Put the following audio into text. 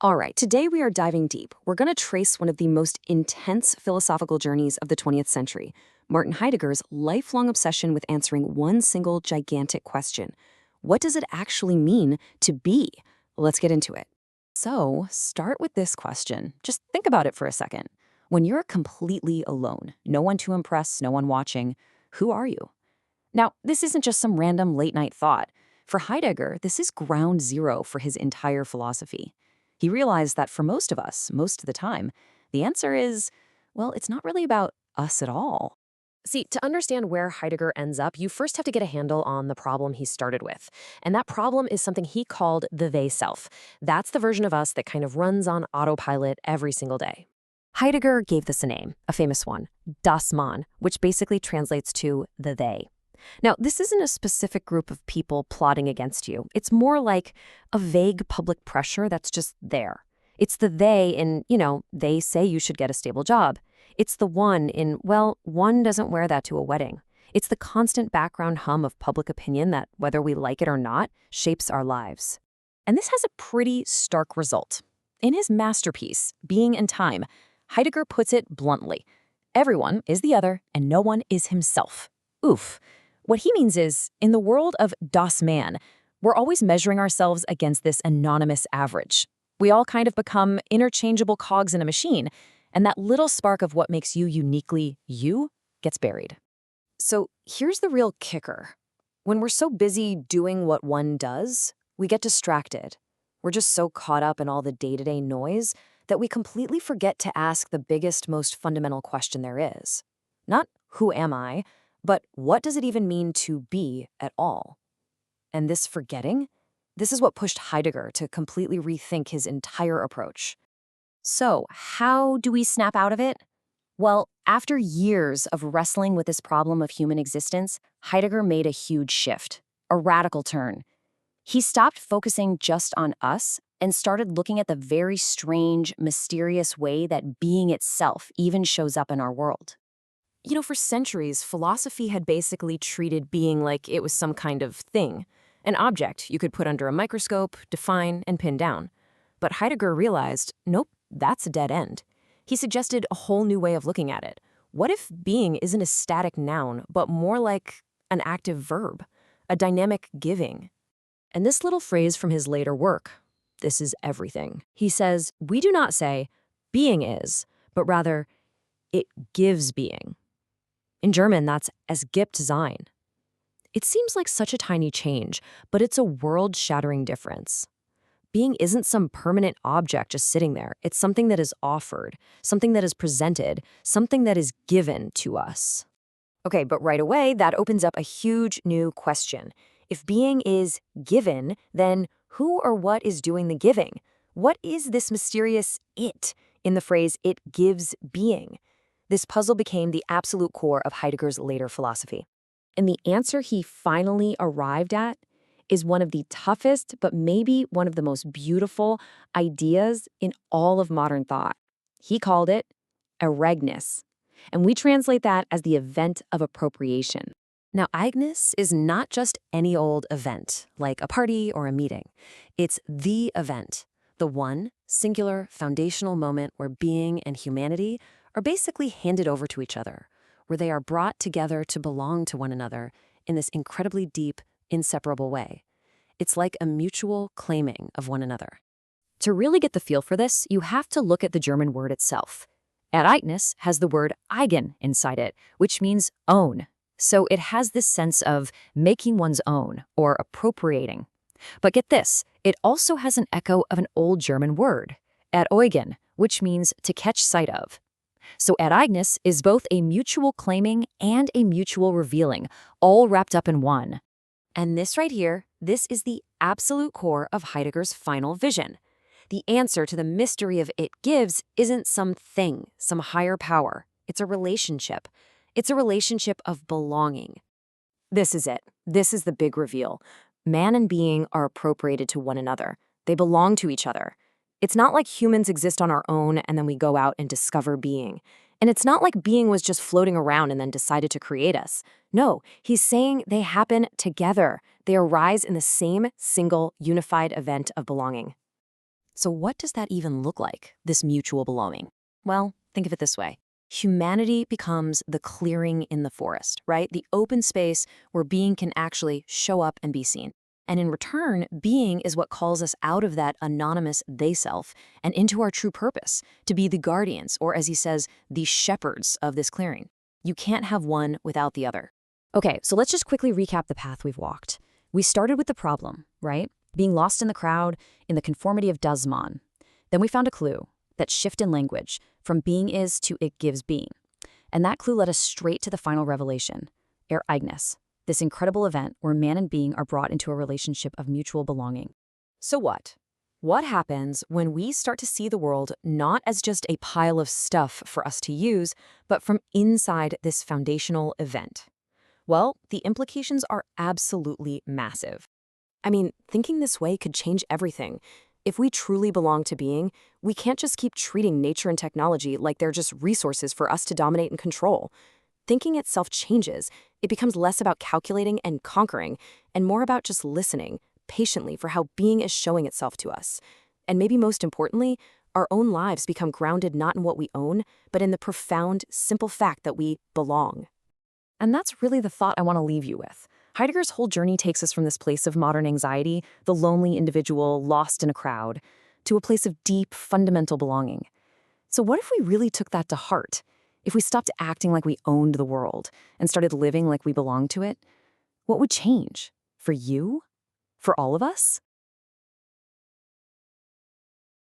All right, today we are diving deep. We're going to trace one of the most intense philosophical journeys of the 20th century, Martin Heidegger's lifelong obsession with answering one single gigantic question. What does it actually mean to be? Let's get into it. So, start with this question. Just think about it for a second. When you're completely alone, no one to impress, no one watching, who are you? Now, this isn't just some random late-night thought. For Heidegger, this is ground zero for his entire philosophy. He realized that for most of us, most of the time, the answer is, well, it's not really about us at all. See, to understand where Heidegger ends up, you first have to get a handle on the problem he started with. And that problem is something he called the they self. That's the version of us that kind of runs on autopilot every single day. Heidegger gave this a name, a famous one, das Man, which basically translates to the they. Now, this isn't a specific group of people plotting against you. It's more like a vague public pressure that's just there. It's the they in, they say you should get a stable job. It's the one in, well, one doesn't wear that to a wedding. It's the constant background hum of public opinion that, whether we like it or not, shapes our lives. And this has a pretty stark result. In his masterpiece, Being and Time, Heidegger puts it bluntly. Everyone is the other, and no one is himself. Oof. What he means is, in the world of das Man, we're always measuring ourselves against this anonymous average. We all kind of become interchangeable cogs in a machine, and that little spark of what makes you uniquely you gets buried. So here's the real kicker. When we're so busy doing what one does, we get distracted. We're just so caught up in all the day-to-day noise that we completely forget to ask the biggest, most fundamental question there is. Not, who am I? But what does it even mean to be at all? And this forgetting, this is what pushed Heidegger to completely rethink his entire approach. So, how do we snap out of it? Well, after years of wrestling with this problem of human existence, Heidegger made a huge shift, a radical turn. He stopped focusing just on us and started looking at the very strange, mysterious way that being itself even shows up in our world. For centuries, philosophy had basically treated being like it was some kind of thing, an object you could put under a microscope, define, and pin down. But Heidegger realized, nope, that's a dead end. He suggested a whole new way of looking at it. What if being isn't a static noun, but more like an active verb, a dynamic giving? And this little phrase from his later work, this is everything. He says, we do not say, being is, but rather, it gives being. In German, that's es gibt sein. It seems like such a tiny change, but it's a world-shattering difference. Being isn't some permanent object just sitting there. It's something that is offered, something that is presented, something that is given to us. Okay, but right away, that opens up a huge new question. If being is given, then who or what is doing the giving? What is this mysterious it in the phrase, it gives being? This puzzle became the absolute core of Heidegger's later philosophy. And the answer he finally arrived at is one of the toughest, but maybe one of the most beautiful ideas in all of modern thought. He called it Ereignis. And we translate that as the event of appropriation. Now, Ereignis is not just any old event, like a party or a meeting. It's the event, the one, singular, foundational moment where being and humanity are basically handed over to each other, where they are brought together to belong to one another in this incredibly deep, inseparable way. It's like a mutual claiming of one another. To really get the feel for this, you have to look at the German word itself. Ereignis has the word eigen inside it, which means own. So it has this sense of making one's own or appropriating. But get this, it also has an echo of an old German word, eräugen, which means to catch sight of. So Ereignis is both a mutual claiming and a mutual revealing, all wrapped up in one. And this right here, this is the absolute core of Heidegger's final vision. The answer to the mystery of it gives isn't some thing, some higher power. It's a relationship. It's a relationship of belonging. This is it. This is the big reveal. Man and being are appropriated to one another. They belong to each other. It's not like humans exist on our own and then we go out and discover being. And it's not like being was just floating around and then decided to create us. No, he's saying they happen together. They arise in the same single unified event of belonging. So what does that even look like, this mutual belonging? Well, think of it this way. Humanity becomes the clearing in the forest, right? The open space where being can actually show up and be seen. And in return, being is what calls us out of that anonymous they-self and into our true purpose, to be the guardians, or as he says, the shepherds of this clearing. You can't have one without the other. Okay, so let's just quickly recap the path we've walked. We started with the problem, right? Being lost in the crowd, in the conformity of das Man. Then we found a clue, that shift in language, from being is to it gives being. And that clue led us straight to the final revelation, Ereignis, this incredible event where man and being are brought into a relationship of mutual belonging. So what? What happens when we start to see the world not as just a pile of stuff for us to use, but from inside this foundational event? Well, the implications are absolutely massive. I mean, thinking this way could change everything. If we truly belong to being, we can't just keep treating nature and technology like they're just resources for us to dominate and control. Thinking itself changes. It becomes less about calculating and conquering, and more about just listening patiently for how being is showing itself to us. And maybe most importantly, our own lives become grounded not in what we own, but in the profound, simple fact that we belong. And that's really the thought I want to leave you with. Heidegger's whole journey takes us from this place of modern anxiety, the lonely individual lost in a crowd, to a place of deep, fundamental belonging. So what if we really took that to heart? If we stopped acting like we owned the world and started living like we belonged to it? What would change? For you? For all of us?